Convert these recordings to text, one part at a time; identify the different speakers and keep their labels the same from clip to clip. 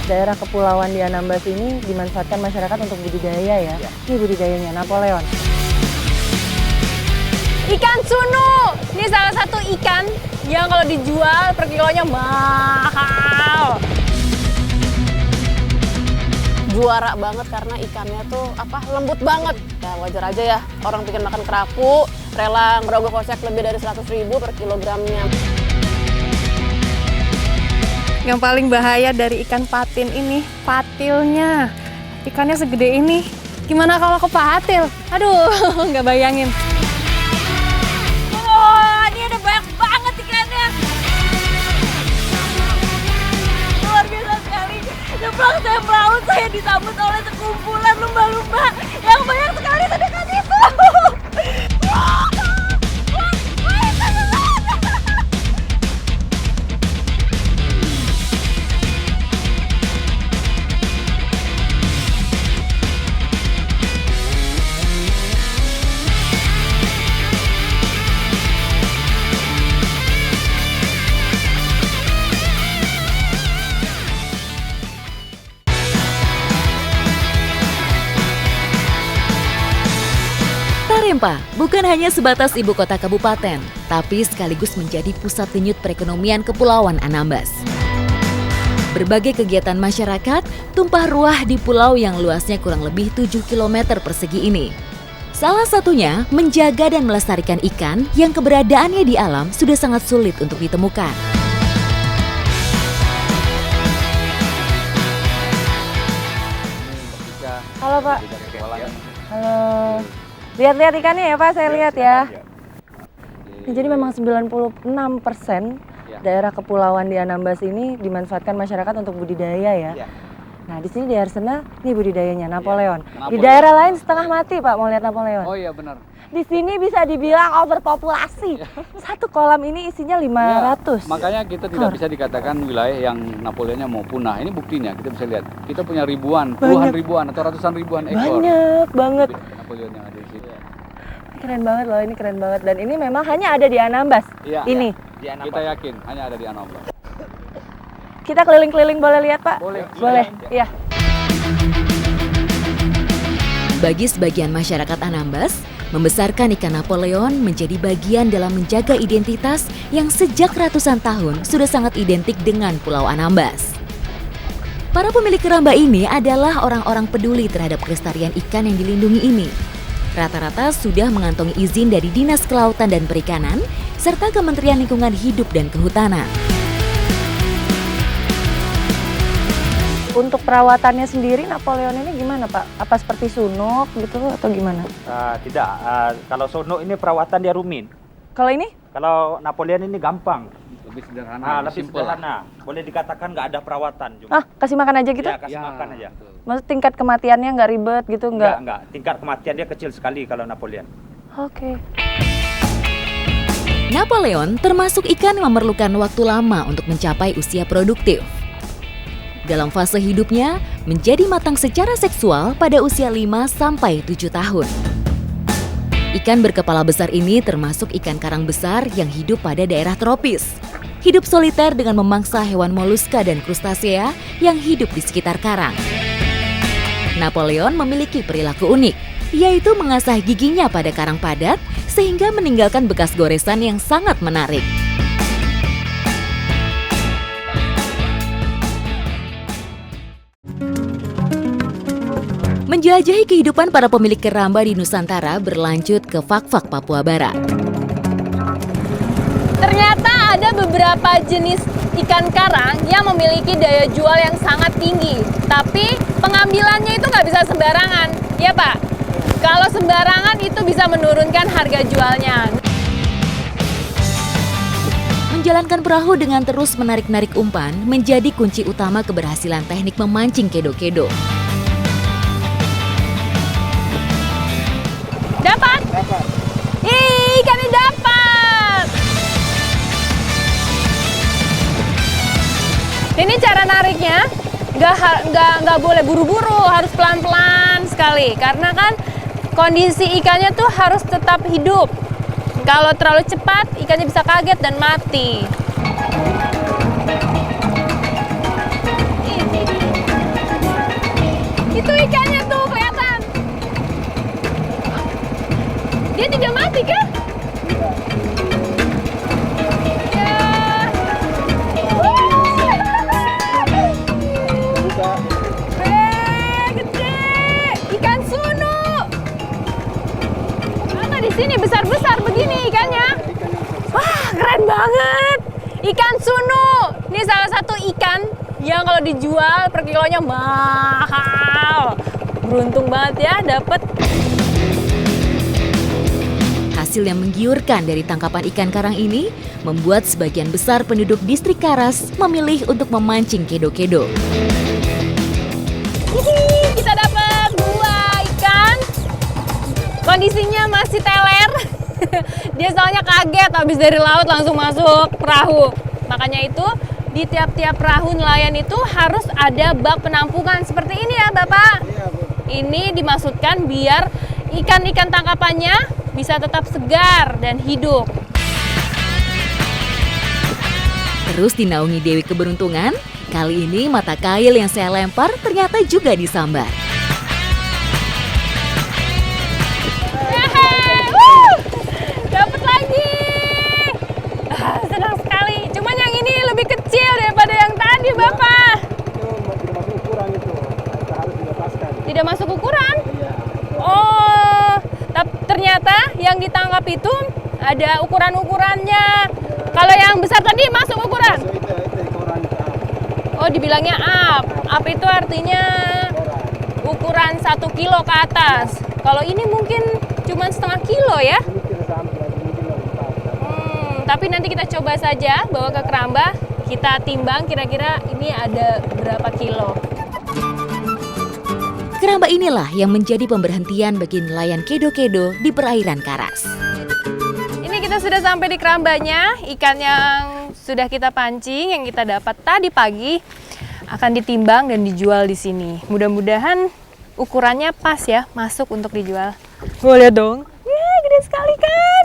Speaker 1: Daerah kepulauan di Anambas ini dimanfaatkan masyarakat untuk budidaya ya. Ini budidayanya Napoleon.
Speaker 2: Ikan sunu, ini salah satu ikan yang kalau dijual per kilonya mahal. Juara banget karena ikannya tuh lembut banget. Ya wajar aja ya, orang bikin makan kerapu, rela ngerogoh kocek lebih dari 100.000 per kilogramnya.
Speaker 3: Yang paling bahaya dari ikan patin ini, patilnya. Ikannya segede ini. Gimana kalau kepatil? Aduh, nggak bayangin.
Speaker 2: Wah, ini ada banyak banget ikannya. Luar biasa sekali. Sebelah saya melaut, saya disambut oleh sekumpulan lumba-lumba yang banyak sekali sedekat itu.
Speaker 4: Tarempa bukan hanya sebatas ibu kota kabupaten, tapi sekaligus menjadi pusat denyut perekonomian Kepulauan Anambas. Berbagai kegiatan masyarakat tumpah ruah di pulau yang luasnya kurang lebih 7 km persegi ini. Salah satunya menjaga dan melestarikan ikan yang keberadaannya di alam sudah sangat sulit untuk ditemukan.
Speaker 1: Halo Pak. Halo. Lihat-lihat ikannya ya Pak, saya lihat ya. Jadi memang 96% daerah kepulauan di Anambas ini dimanfaatkan masyarakat untuk budidaya ya. Nah di sini di Arsena, ini budidayanya Napoleon. Di daerah lain setengah mati Pak mau lihat Napoleon.
Speaker 5: Oh iya benar.
Speaker 1: Di sini bisa dibilang overpopulasi. Satu kolam ini isinya 500.
Speaker 5: Makanya kita tidak bisa dikatakan wilayah yang Napoleonnya mau punah. Ini buktinya, kita bisa lihat. Kita punya ribuan, puluhan ribuan atau ratusan ribuan ekor.
Speaker 1: Banyak banget.
Speaker 5: Napoleon yang ada di sini.
Speaker 1: Keren banget loh, ini keren banget. Dan ini memang hanya ada di Anambas.
Speaker 5: Iya.
Speaker 1: Ini.
Speaker 5: Kita yakin hanya ada di Anambas.
Speaker 1: Kita keliling-keliling boleh lihat Pak?
Speaker 5: Boleh.
Speaker 1: Boleh. Iya.
Speaker 4: Bagi sebagian masyarakat Anambas, membesarkan ikan Napoleon menjadi bagian dalam menjaga identitas yang sejak ratusan tahun sudah sangat identik dengan Pulau Anambas. Para pemilik keramba ini adalah orang-orang peduli terhadap kelestarian ikan yang dilindungi ini. Rata-rata sudah mengantongi izin dari Dinas Kelautan dan Perikanan serta Kementerian Lingkungan Hidup dan Kehutanan.
Speaker 1: Untuk perawatannya sendiri Napoleon ini gimana Pak? Apa seperti sunuk gitu atau gimana?
Speaker 6: Tidak, kalau sunuk ini perawatan dia rumit.
Speaker 1: Kalau ini?
Speaker 6: Kalau Napoleon ini gampang.
Speaker 5: Lebih sederhana,
Speaker 6: Lebih
Speaker 5: simple.
Speaker 6: sederhana. Boleh dikatakan nggak ada perawatan.
Speaker 1: Kasih makan aja gitu?
Speaker 6: Ya, kasih makan aja.
Speaker 1: Maksud tingkat kematiannya nggak ribet gitu nggak?
Speaker 6: Enggak. Tingkat kematian dia kecil sekali kalau Napoleon.
Speaker 1: Oke.
Speaker 4: Napoleon termasuk ikan yang memerlukan waktu lama untuk mencapai usia produktif. Dalam fase hidupnya, menjadi matang secara seksual pada usia 5-7 tahun. Ikan berkepala besar ini termasuk ikan karang besar yang hidup pada daerah tropis. Hidup soliter dengan memangsa hewan moluska dan krustasea yang hidup di sekitar karang. Napoleon memiliki perilaku unik, yaitu mengasah giginya pada karang padat sehingga meninggalkan bekas goresan yang sangat menarik. Menjelajahi kehidupan para pemilik keramba di Nusantara berlanjut ke Fak-Fak, Papua Barat.
Speaker 2: Ternyata ada beberapa jenis ikan karang yang memiliki daya jual yang sangat tinggi. Tapi pengambilannya itu nggak bisa sembarangan, ya Pak? Kalau sembarangan itu bisa menurunkan harga jualnya.
Speaker 4: Menjalankan perahu dengan terus menarik-narik umpan menjadi kunci utama keberhasilan teknik memancing kedo-kedo.
Speaker 2: Dapat? Ih, ikannya dapat! Ini cara nariknya, nggak boleh buru-buru, harus pelan-pelan sekali. Karena kan kondisi ikannya tuh harus tetap hidup. Kalau terlalu cepat, ikannya bisa kaget dan mati. yang kalau dijual per kilonya mahal. Beruntung banget ya dapet.
Speaker 4: Hasil yang menggiurkan dari tangkapan ikan karang ini membuat sebagian besar penduduk distrik Karas memilih untuk memancing kedo-kedo.
Speaker 2: Kita dapat 2 ikan. Kondisinya masih teler. Dia soalnya kaget habis dari laut langsung masuk perahu. Makanya itu di tiap-tiap perahu nelayan itu harus ada bak penampungan seperti ini ya Bapak. Ini dimaksudkan biar ikan-ikan tangkapannya bisa tetap segar dan hidup.
Speaker 4: Terus dinaungi Dewi Keberuntungan, kali ini mata kail yang saya lempar ternyata juga disambar.
Speaker 2: Dapat lagi. Senang sekali. Cuman yang ini lebih kecil daripada yang tadi, Bapak.
Speaker 7: Tidak masuk ukuran itu. Kita harus dilepaskan.
Speaker 2: Tidak masuk ukuran?
Speaker 7: Iya.
Speaker 2: Oh, tapi ternyata yang ditangkap itu ada ukuran-ukurannya. Kalau yang besar tadi masuk ukuran?
Speaker 7: So, itu ukuran up.
Speaker 2: Oh, dibilangnya up. Up itu artinya ukuran 1 kilo ke atas. Kalau ini mungkin cuma setengah kilo ya?
Speaker 7: Ini tidak sampai, mungkin lebih besar.
Speaker 2: Tapi nanti kita coba saja bawa ke keramba. Kita timbang kira-kira ini ada berapa kilo.
Speaker 4: Keramba inilah yang menjadi pemberhentian bagi nelayan kedo-kedo di perairan Karas.
Speaker 2: Ini kita sudah sampai di kerambanya. Ikan yang sudah kita pancing, yang kita dapat tadi pagi, akan ditimbang dan dijual di sini. Mudah-mudahan ukurannya pas ya, masuk untuk dijual. Lihat dong. Ya, gede sekali kan.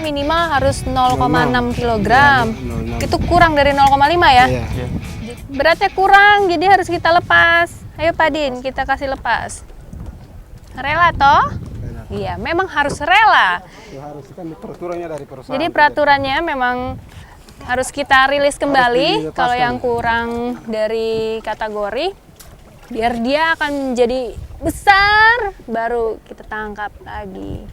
Speaker 2: Minimal harus 0,6 kg. Itu kurang dari 0,5 ya?
Speaker 7: Iya.
Speaker 2: Beratnya kurang, jadi harus kita lepas. Ayo Pak Din, kita kasih lepas. Rela toh? Iya, memang harus rela.
Speaker 7: Itu harus kan peraturannya dari perusahaan.
Speaker 2: Jadi peraturannya memang harus kita rilis kembali
Speaker 7: dilepaskan.
Speaker 2: kalau yang kurang dari kategori, biar dia akan menjadi besar, baru kita tangkap lagi.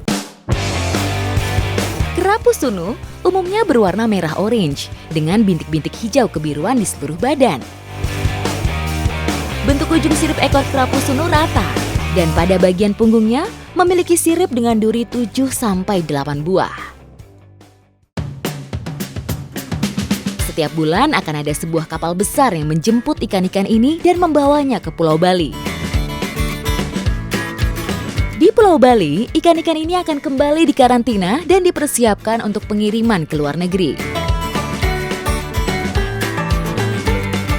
Speaker 4: Kerapu sunu umumnya berwarna merah orange dengan bintik-bintik hijau kebiruan di seluruh badan. Bentuk ujung sirip ekor kerapu sunu rata dan pada bagian punggungnya memiliki sirip dengan duri 7-8 buah. Setiap bulan akan ada sebuah kapal besar yang menjemput ikan-ikan ini dan membawanya ke Pulau Bali. Di Pulau Bali, ikan-ikan ini akan kembali dikarantina dan dipersiapkan untuk pengiriman ke luar negeri.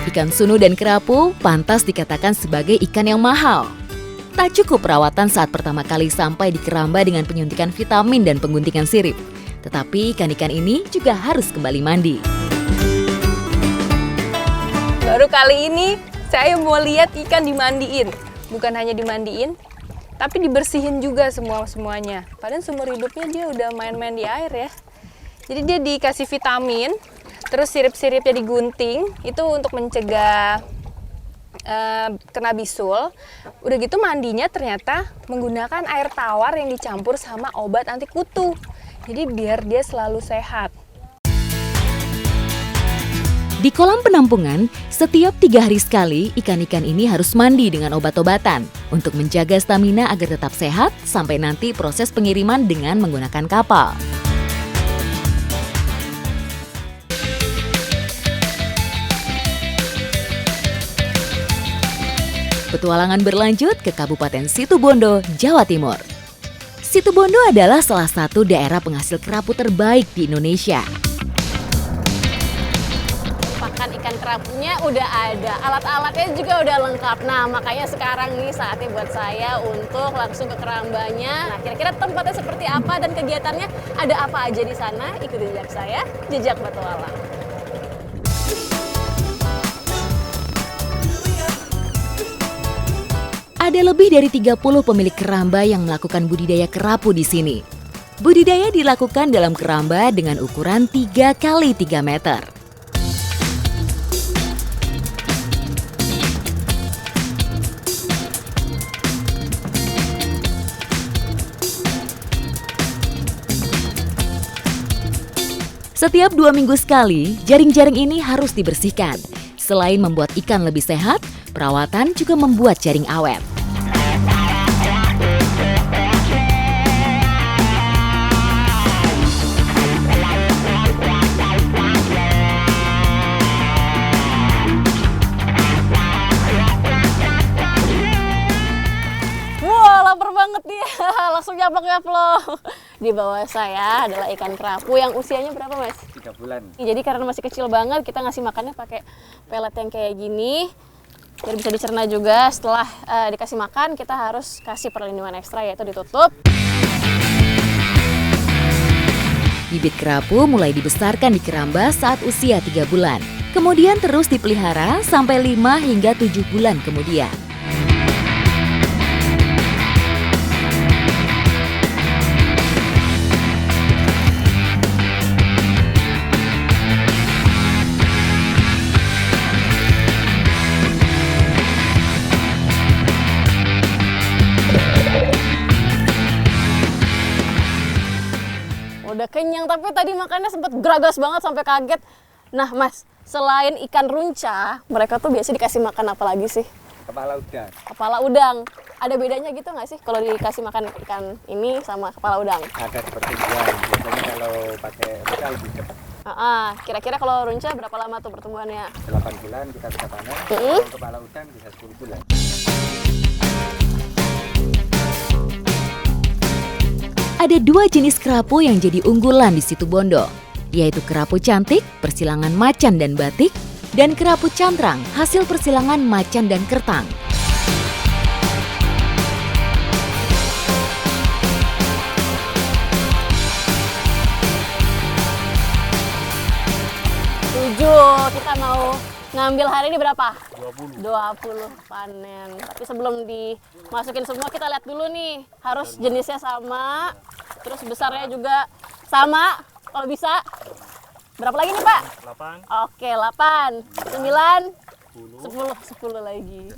Speaker 4: Ikan sunu dan kerapu pantas dikatakan sebagai ikan yang mahal. Tak cukup perawatan saat pertama kali sampai di keramba dengan penyuntikan vitamin dan pengguntingan sirip. Tetapi ikan-ikan ini juga harus kembali mandi.
Speaker 2: Baru kali ini saya mau lihat ikan dimandiin. Bukan hanya dimandiin, tapi dibersihin juga semuanya. Padahal seumur hidupnya dia udah main-main di air ya. Jadi dia dikasih vitamin, terus sirip-siripnya digunting, itu untuk mencegah kena bisul. Udah gitu mandinya ternyata menggunakan air tawar yang dicampur sama obat anti kutu. Jadi biar dia selalu sehat.
Speaker 4: Di kolam penampungan, setiap 3 hari sekali ikan-ikan ini harus mandi dengan obat-obatan untuk menjaga stamina agar tetap sehat sampai nanti proses pengiriman dengan menggunakan kapal. Petualangan berlanjut ke Kabupaten Situbondo, Jawa Timur. Situbondo adalah salah satu daerah penghasil kerapu terbaik di Indonesia.
Speaker 8: Pakan ikan kerapunya udah ada, alat-alatnya juga udah lengkap. Nah, makanya sekarang nih saatnya buat saya untuk langsung ke kerambanya. Nah, kira-kira tempatnya seperti apa dan kegiatannya ada apa aja di sana? Ikuti jejak saya, Jejak Petualang.
Speaker 4: Ada lebih dari 30 pemilik keramba yang melakukan budidaya kerapu di sini. Budidaya dilakukan dalam keramba dengan ukuran 3 x 3 meter. Setiap 2 minggu sekali, jaring-jaring ini harus dibersihkan. Selain membuat ikan lebih sehat, perawatan juga membuat jaring awet.
Speaker 8: Lapar banget dia, langsung nyaplok-nyaplok. Di bawah saya adalah ikan kerapu yang usianya berapa, Mas?
Speaker 6: 3 bulan.
Speaker 8: Jadi karena masih kecil banget, kita ngasih makannya pakai pelet yang kayak gini. Biar bisa dicerna juga, setelah dikasih makan, kita harus kasih perlindungan ekstra, yaitu ditutup.
Speaker 4: Bibit kerapu mulai dibesarkan di keramba saat usia 3 bulan. Kemudian terus dipelihara sampai 5 hingga 7 bulan kemudian.
Speaker 8: Udah kenyang, tapi tadi makannya sempet geragas banget sampai kaget. Nah, Mas, selain ikan runca, mereka tuh biasa dikasih makan apa lagi sih?
Speaker 6: Kepala udang.
Speaker 8: Kepala udang. Ada bedanya gitu nggak sih kalau dikasih makan ikan ini sama kepala udang?
Speaker 6: Ada pertumbuhan. Biasanya kalau pakai runca lebih cepat.
Speaker 8: Kira-kira kalau runca berapa lama tuh pertumbuhannya?
Speaker 6: 8 bulan kita bisa panen. Kalau kepala udang bisa 10 bulan.
Speaker 4: Ada 2 jenis kerapu yang jadi unggulan di Situbondo, yaitu kerapu cantik, persilangan macan dan batik, dan kerapu cantrang, hasil persilangan macan dan kertang.
Speaker 8: Kita mau ngambil hari ini berapa? 20 panen. Tapi sebelum dimasukin semua, kita lihat dulu nih. Harus jenisnya sama, terus besarnya juga sama kalau bisa. Berapa lagi nih, Pak?
Speaker 6: 8.
Speaker 8: Oke, 8, 9, 10 lagi.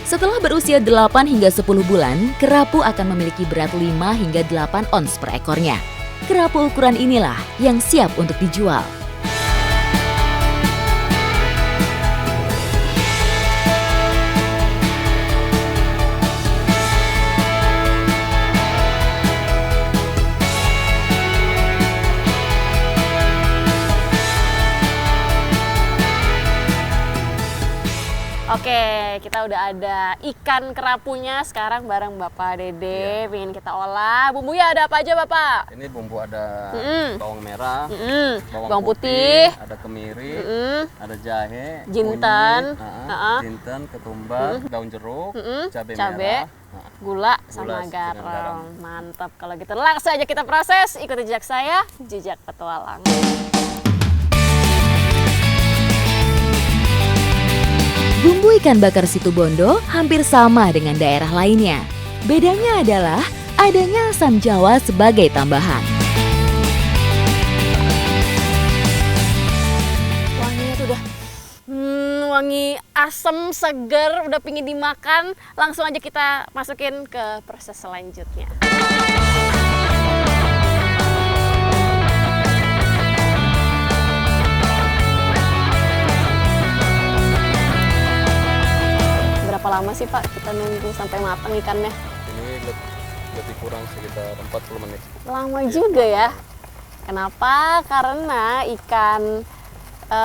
Speaker 4: Setelah berusia 8 hingga 10 bulan, kerapu akan memiliki berat 5 hingga 8 ons per ekornya. Kerapu ukuran inilah yang siap untuk dijual.
Speaker 8: Oke, kita udah ada ikan kerapunya sekarang bareng Bapak Dede. Pengen kita olah. Bumbunya ada apa aja, Bapak?
Speaker 9: Ini bumbu ada bawang merah,
Speaker 8: bawang putih,
Speaker 9: ada kemiri, ada jahe,
Speaker 8: jinten,
Speaker 9: kunyit, jinten, ketumbar, daun jeruk, cabai merah,
Speaker 8: gula sama garam. Mantap kalau gitu. Langsung aja kita proses. Ikuti jejak saya, jejak petualang.
Speaker 4: Bumbu ikan bakar Situbondo hampir sama dengan daerah lainnya. Bedanya adalah adanya asam jawa sebagai tambahan.
Speaker 8: Wanginya tuh udah wangi asam, seger, udah pingin dimakan. Langsung aja kita masukin ke proses selanjutnya. Berapa lama sih, Pak, kita nunggu sampai matang ikannya?
Speaker 9: Ini lebih kurang sekitar 40 menit.
Speaker 8: Lama juga ya. Kenapa? Karena ikan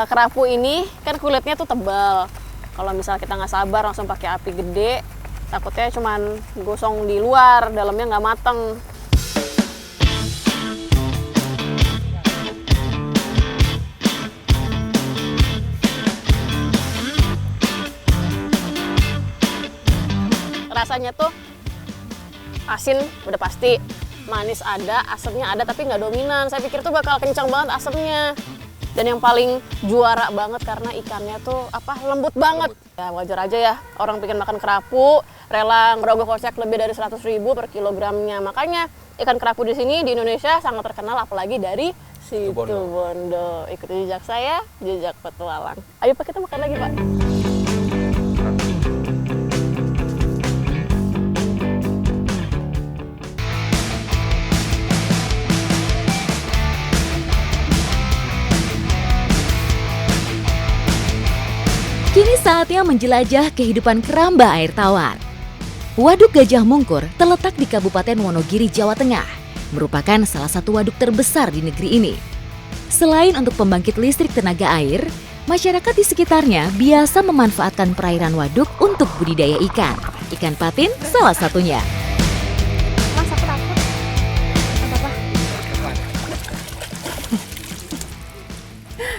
Speaker 8: kerapu ini kan kulitnya tuh tebal. Kalau misal kita nggak sabar langsung pakai api gede, takutnya cuman gosong di luar, dalamnya nggak mateng. Rasanya tuh asin udah pasti, manis ada, asamnya ada tapi nggak dominan. Saya pikir tuh bakal kencang banget asamnya. Dan yang paling juara banget karena ikannya tuh lembut banget. Ya wajar aja ya orang pengen makan kerapu rela ngerogoh kocek lebih dari 100.000 per kilogramnya. Makanya ikan kerapu di sini di Indonesia sangat terkenal, apalagi dari Situbondo. Ikuti jejak saya, jejak petualang. Ayo Pak, kita makan lagi, Pak.
Speaker 4: Saatnya menjelajah kehidupan keramba air tawar. Waduk Gajah Mungkur terletak di Kabupaten Wonogiri, Jawa Tengah. Merupakan salah satu waduk terbesar di negeri ini. Selain untuk pembangkit listrik tenaga air, masyarakat di sekitarnya biasa memanfaatkan perairan waduk untuk budidaya ikan. Ikan patin salah satunya.
Speaker 3: Mas, aku takut. Apa-apa?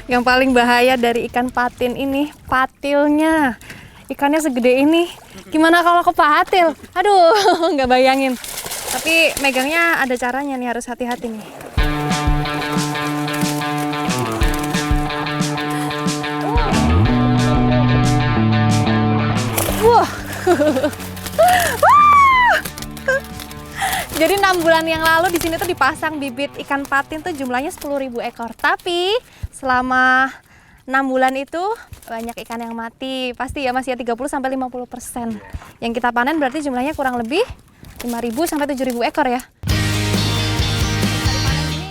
Speaker 3: Yang paling bahaya dari ikan patin ini, patilnya. Ikannya segede ini. Gimana kalau kepatil? Aduh, nggak bayangin. Tapi megangnya ada caranya nih, harus hati-hati nih. Wah. Jadi 6 bulan yang lalu di sini tuh dipasang bibit ikan patin tuh jumlahnya 10.000 ekor. Tapi selama 6 bulan itu banyak ikan yang mati. Pasti ya Mas ya, 30-50%. Yang kita panen berarti jumlahnya kurang lebih 5.000 sampai 7.000 ekor ya.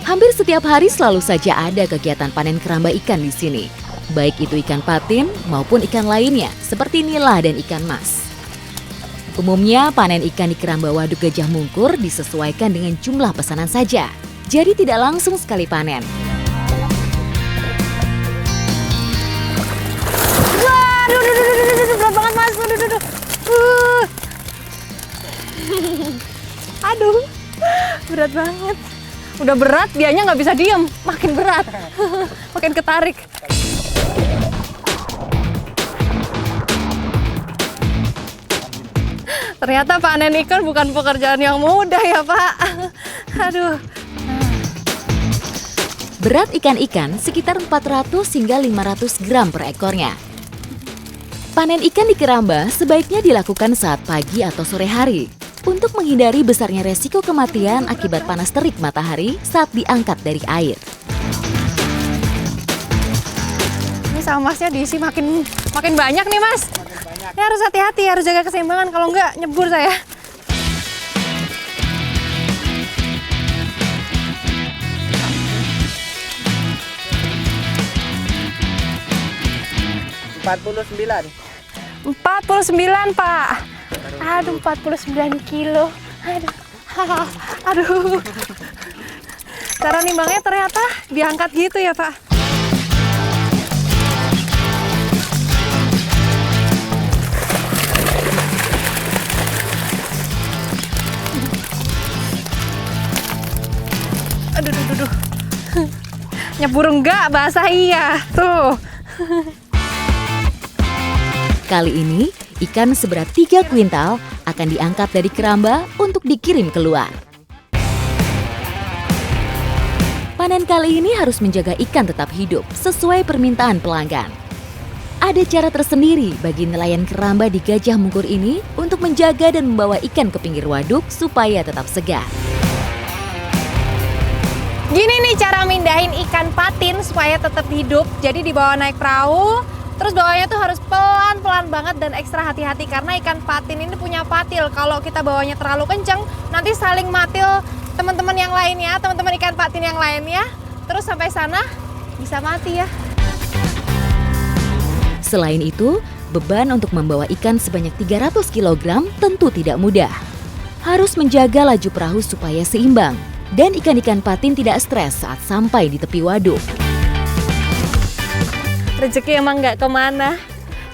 Speaker 4: Hampir setiap hari selalu saja ada kegiatan panen keramba ikan di sini. Baik itu ikan patin maupun ikan lainnya seperti nila dan ikan mas. Umumnya panen ikan di keramba Waduk Gajah Mungkur disesuaikan dengan jumlah pesanan saja. Jadi tidak langsung sekali panen.
Speaker 3: Waduh, berat banget Mas. Aduh, berat banget. Udah berat, dianya nggak bisa diem, makin berat, makin ketarik. Ternyata panen ikan bukan pekerjaan yang mudah ya Pak. Aduh.
Speaker 4: Berat ikan-ikan sekitar 400 hingga 500 gram per ekornya. Panen ikan di keramba sebaiknya dilakukan saat pagi atau sore hari untuk menghindari besarnya resiko kematian akibat panas terik matahari saat diangkat dari air.
Speaker 3: Ini sama masnya diisi makin banyak nih Mas. Ya harus hati-hati, harus jaga keseimbangan, kalau enggak nyebur saya.
Speaker 7: $49.
Speaker 3: 49 Pak. Aduh, 49 kilo. Aduh. Cara nimbangnya ternyata diangkat gitu ya Pak. Aduh. Nyebur enggak, basah iya. Tuh.
Speaker 4: Kali ini, ikan seberat 3 kuintal akan diangkat dari keramba untuk dikirim keluar. Panen kali ini harus menjaga ikan tetap hidup sesuai permintaan pelanggan. Ada cara tersendiri bagi nelayan keramba di Gajah Mungkur ini untuk menjaga dan membawa ikan ke pinggir waduk supaya tetap segar.
Speaker 3: Gini nih cara mindahin ikan patin supaya tetap hidup. Jadi dibawa naik perahu, terus bawanya tuh harus pelan-pelan banget dan ekstra hati-hati karena ikan patin ini punya patil. Kalau kita bawanya terlalu kenceng, nanti saling matil teman-teman yang lainnya, teman-teman ikan patin yang lainnya. Terus sampai sana bisa mati ya.
Speaker 4: Selain itu, beban untuk membawa ikan sebanyak 300 kg tentu tidak mudah. Harus menjaga laju perahu supaya seimbang. Dan ikan-ikan patin tidak stres saat sampai di tepi waduk.
Speaker 3: Rezeki emang nggak kemana.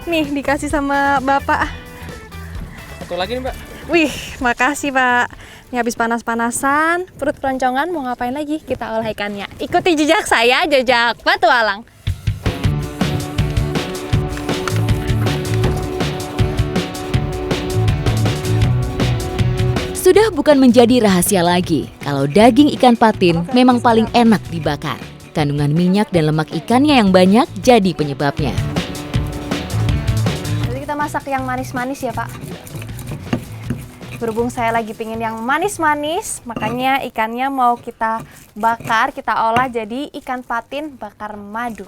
Speaker 3: Nih dikasih sama Bapak.
Speaker 9: Satu lagi nih Mbak.
Speaker 3: Wih, makasih Pak. Ini habis panas-panasan, perut keroncongan, mau ngapain lagi? Kita olah ikannya. Ikuti jejak saya, jejak petualang.
Speaker 4: Sudah bukan menjadi rahasia lagi kalau daging ikan patin memang paling enak dibakar. Kandungan minyak dan lemak ikannya yang banyak jadi penyebabnya.
Speaker 3: Jadi kita masak yang manis-manis ya Pak. Berhubung saya lagi pingin yang manis-manis, makanya ikannya mau kita bakar, kita olah jadi ikan patin bakar madu.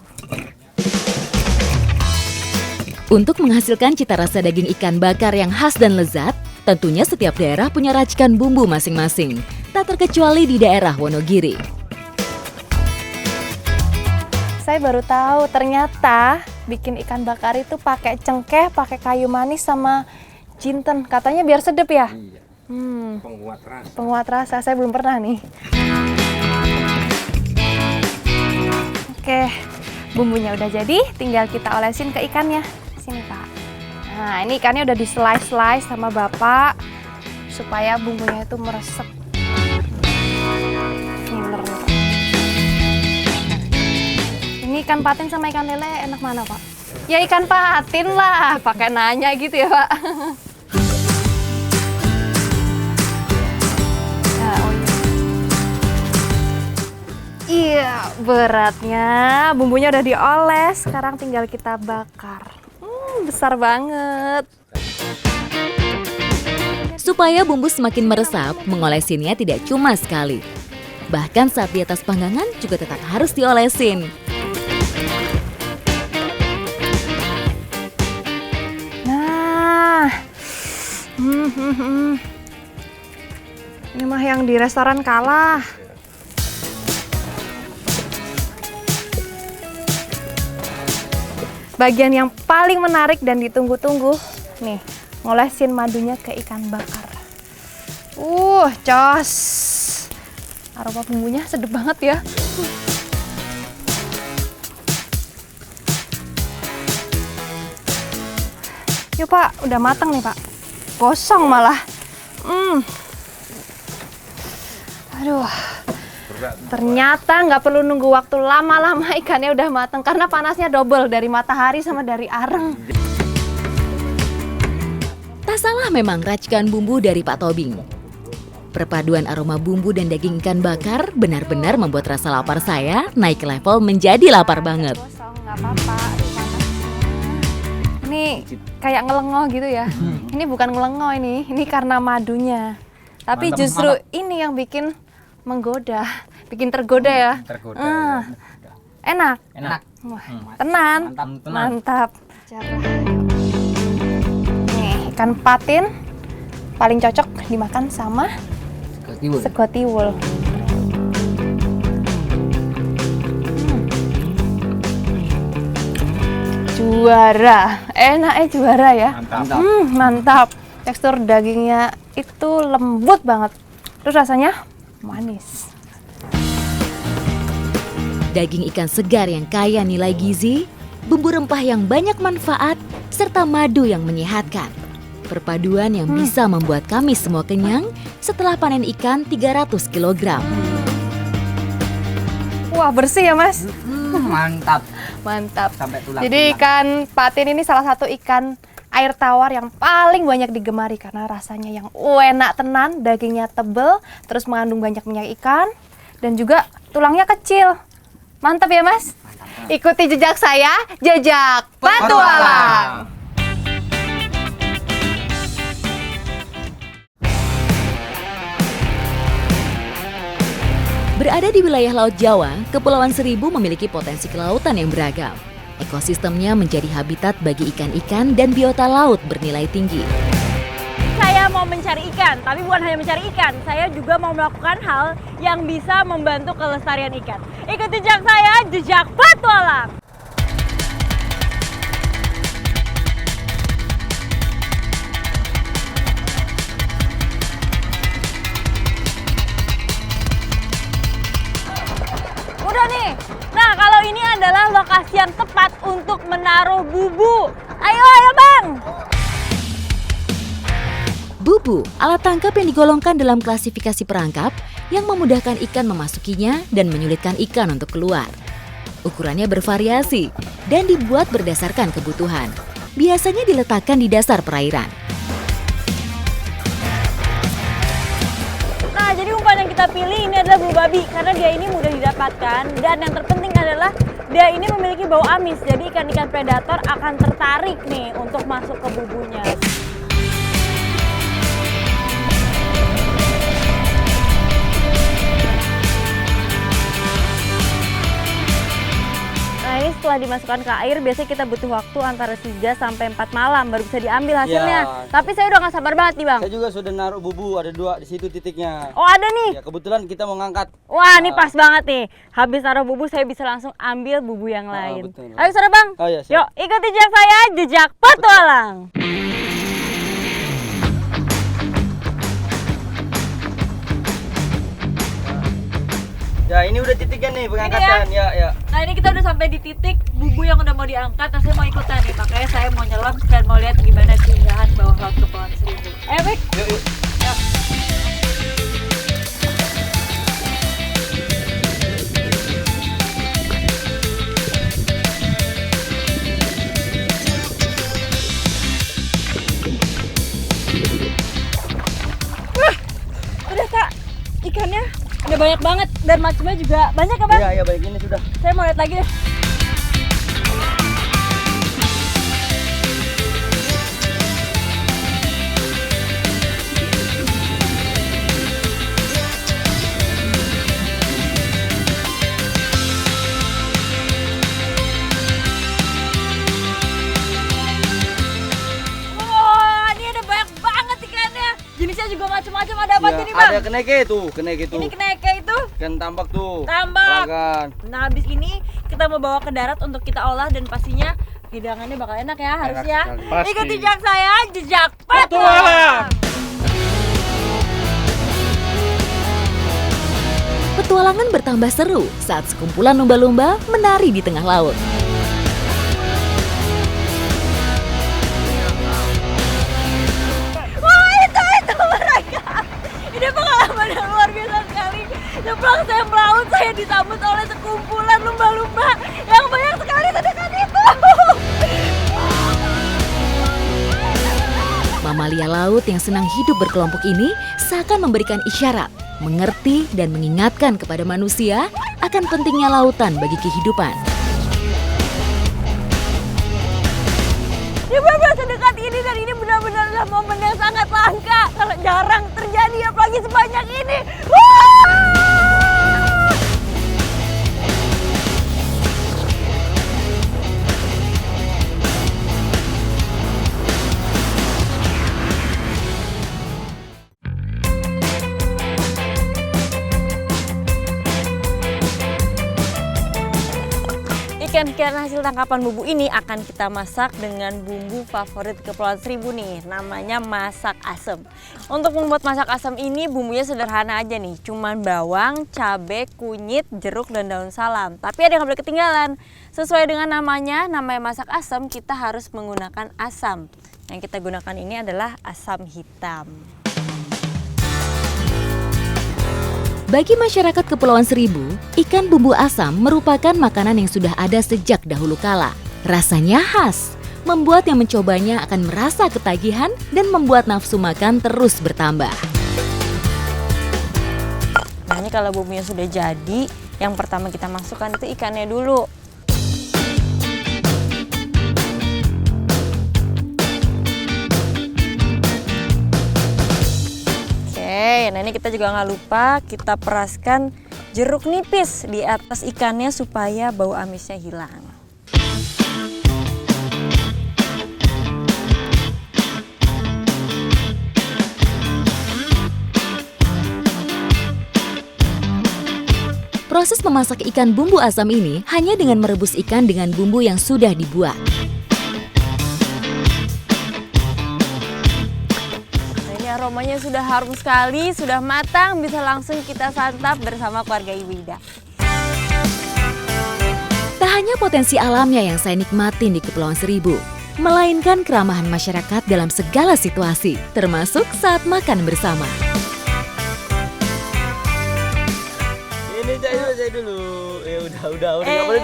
Speaker 4: Untuk menghasilkan cita rasa daging ikan bakar yang khas dan lezat, tentunya setiap daerah punya racikan bumbu masing-masing, tak terkecuali di daerah Wonogiri.
Speaker 3: Saya baru tahu ternyata bikin ikan bakar itu pakai cengkeh, pakai kayu manis sama jinten. Katanya biar sedep ya?
Speaker 9: Iya. Penguat rasa.
Speaker 3: Penguat rasa, saya belum pernah nih. Oke, bumbunya udah jadi, tinggal kita olesin ke ikannya. Sini Pak. Nah, ini ikannya udah di slice sama Bapak supaya bumbunya itu meresep. Ini bener nih, Pak. Ini ikan patin sama ikan lele enak mana Pak? Ya ikan patin lah, pakai nanya gitu ya Pak. Iya, beratnya bumbunya udah dioles, sekarang tinggal kita bakar. Besar banget.
Speaker 4: Supaya bumbu semakin meresap, mengolesinnya tidak cuma sekali. Bahkan saat di atas panggangan juga tetap harus diolesin.
Speaker 3: Nah, ini mah yang di restoran kalah. Bagian yang paling menarik dan ditunggu-tunggu, nih, ngolesin madunya ke ikan bakar. Jos. Aroma bumbunya sedap banget ya. Yuk Pak, udah matang nih Pak. Gosong malah. Aduh. Ternyata nggak perlu nunggu waktu lama-lama ikannya udah matang karena panasnya double dari matahari sama dari areng.
Speaker 4: Tak salah memang racikan bumbu dari Pak Tobing. Perpaduan aroma bumbu dan daging ikan bakar benar-benar membuat rasa lapar saya naik ke level menjadi lapar banget.
Speaker 3: Gosong, nggak apa-apa. Ini kayak ngelengoh gitu ya. Ini bukan ngelengoh ini karena madunya. Tapi justru ini yang bikin menggoda, bikin tergoda ya. Enak. Wah, tenan. Mantap. Nih, ikan patin paling cocok dimakan sama sego tiwul. Juara, enaknya juara ya. Mantap. Tekstur dagingnya itu lembut banget. Terus rasanya manis.
Speaker 4: Daging ikan segar yang kaya nilai gizi, bumbu rempah yang banyak manfaat, serta madu yang menyehatkan. Perpaduan yang bisa membuat kami semua kenyang setelah panen ikan 300 kg.
Speaker 3: Wah, bersih ya Mas?
Speaker 9: Mantap.
Speaker 3: Mantap.
Speaker 9: Sampai tulang.
Speaker 3: Jadi ikan patin ini salah satu ikan air tawar yang paling banyak digemari karena rasanya yang enak tenan, dagingnya tebel, terus mengandung banyak minyak ikan, dan juga tulangnya kecil. Mantap ya Mas? Mantap. Ikuti jejak saya, jejak petualang.
Speaker 4: Berada di wilayah Laut Jawa, Kepulauan Seribu memiliki potensi kelautan yang beragam. Ekosistemnya menjadi habitat bagi ikan-ikan dan biota laut bernilai tinggi.
Speaker 1: Saya mau mencari ikan, tapi bukan hanya mencari ikan, saya juga mau melakukan hal yang bisa membantu kelestarian ikan. Ikuti jejak saya, jejak petualang. Udah nih. Nah, kalau ini adalah lokasi yang tepat untuk menaruh bubu. Ayo Bang!
Speaker 4: Bubu, alat tangkap yang digolongkan dalam klasifikasi perangkap yang memudahkan ikan memasukinya dan menyulitkan ikan untuk keluar. Ukurannya bervariasi dan dibuat berdasarkan kebutuhan. Biasanya diletakkan di dasar perairan.
Speaker 1: Nah, jadi umpan yang kita pilih ini adalah bulu babi karena dia ini mudah didapatkan dan yang terpenting adalah dia ini memiliki bau amis. Jadi ikan-ikan predator akan tertarik nih untuk masuk ke bubunya. Nah, ini setelah setelah dimasukkan ke air, biasanya kita butuh waktu antara 3 sampai 4 malam baru bisa diambil hasilnya.
Speaker 10: Ya.
Speaker 1: Tapi saya udah nggak sabar banget nih Bang.
Speaker 10: Saya juga sudah naruh bubu, ada 2 di situ titiknya.
Speaker 1: Oh ada nih.
Speaker 10: Ya, kebetulan kita mau ngangkat.
Speaker 1: Wah ini pas banget nih. Habis naruh bubu saya bisa langsung ambil bubu yang lain.
Speaker 10: Betul.
Speaker 1: Ayo saudara Bang.
Speaker 10: Oh, ya, siap.
Speaker 1: Yuk ikuti jejak saya, jejak petualang.
Speaker 10: Ya ini udah titiknya nih pengangkatan. Ya.
Speaker 1: Nah ini kita udah sampai di titik bubu yang udah mau diangkat. Nah saya mau ikutan nih, makanya saya mau nyelam dan mau lihat gimana keindahan bawah laut Kepulauan Seribu. Ayo Bik.
Speaker 10: Yuk.
Speaker 1: Udah Kak, ikannya udah banyak banget dan macamnya juga banyak ya Bang?
Speaker 10: Iya baik ini sudah.
Speaker 1: Saya mau lihat lagi deh. Wah, ini ada banyak banget ikannya. Jenisnya juga macam-macam. Ada apa aja nih Bang?
Speaker 10: Ada keneke tuh.
Speaker 1: Ini keneke itu
Speaker 10: Ikan tambak tuh.
Speaker 1: tambak.
Speaker 10: Lagan.
Speaker 1: Nah habis ini kita mau bawa ke darat untuk kita olah dan pastinya hidangannya bakal enak ya harusnya.
Speaker 7: Pasti.
Speaker 1: Ikuti jejak saya, jejak petualang.
Speaker 4: Petualangan bertambah seru saat sekumpulan lumba-lumba menari di tengah laut.
Speaker 1: Wah itu mereka. Ini pengalaman yang luar biasa sekali. Setelah saya melaut, saya disambut oleh sekumpulan lumba-lumba yang banyak sekali sedekat itu.
Speaker 4: Mamalia laut yang senang hidup berkelompok ini seakan memberikan isyarat, mengerti dan mengingatkan kepada manusia akan pentingnya lautan bagi kehidupan.
Speaker 1: Dia benar-benar sedekat ini dan ini benar-benar adalah momen yang sangat langka. Kalau jarang terjadi apalagi sebanyak ini. Wah! Ikan-ikan hasil tangkapan bubu ini akan kita masak dengan bumbu favorit Kepulauan Seribu nih, namanya masak asem. Untuk membuat masak asem ini bumbunya sederhana aja nih, cuman bawang, cabai, kunyit, jeruk, dan daun salam. Tapi ada yang nggak boleh ketinggalan, sesuai dengan namanya masak asem kita harus menggunakan asam. Yang kita gunakan ini adalah asam hitam.
Speaker 4: Bagi masyarakat Kepulauan Seribu, ikan bumbu asam merupakan makanan yang sudah ada sejak dahulu kala. Rasanya khas, membuat yang mencobanya akan merasa ketagihan dan membuat nafsu makan terus bertambah.
Speaker 1: Nah ini kalau bumbunya sudah jadi, yang pertama kita masukkan itu ikannya dulu. Nah ini kita juga nggak lupa kita peraskan jeruk nipis di atas ikannya supaya bau amisnya hilang.
Speaker 4: Proses memasak ikan bumbu asam ini hanya dengan merebus ikan dengan bumbu yang sudah dibuat.
Speaker 1: Aromanya sudah harum sekali, sudah matang, bisa langsung kita santap bersama keluarga Ibu Ida.
Speaker 4: Tak hanya potensi alamnya yang saya nikmatin di Kepulauan Seribu, melainkan keramahan masyarakat dalam segala situasi, termasuk saat makan bersama.
Speaker 10: Ini saya dulu. Ya udah nggak boleh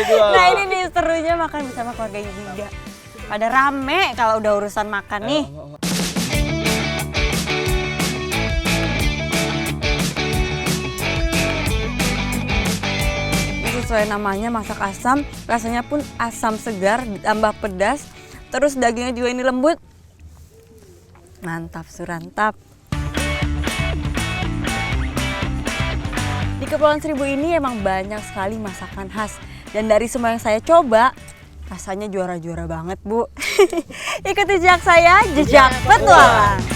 Speaker 10: dua.
Speaker 1: Nah ini nih serunya makan bersama keluarga Ibu Ida. Pada rame kalau udah urusan makan nih. Sesuai namanya masak asam, rasanya pun asam segar ditambah pedas, terus dagingnya juga ini lembut. Mantap surantap. Di
Speaker 11: Kepulauan Seribu ini emang banyak sekali masakan khas. Dan dari semua yang saya coba, rasanya juara-juara banget, Bu. Ikuti jejak saya, jejak petualang.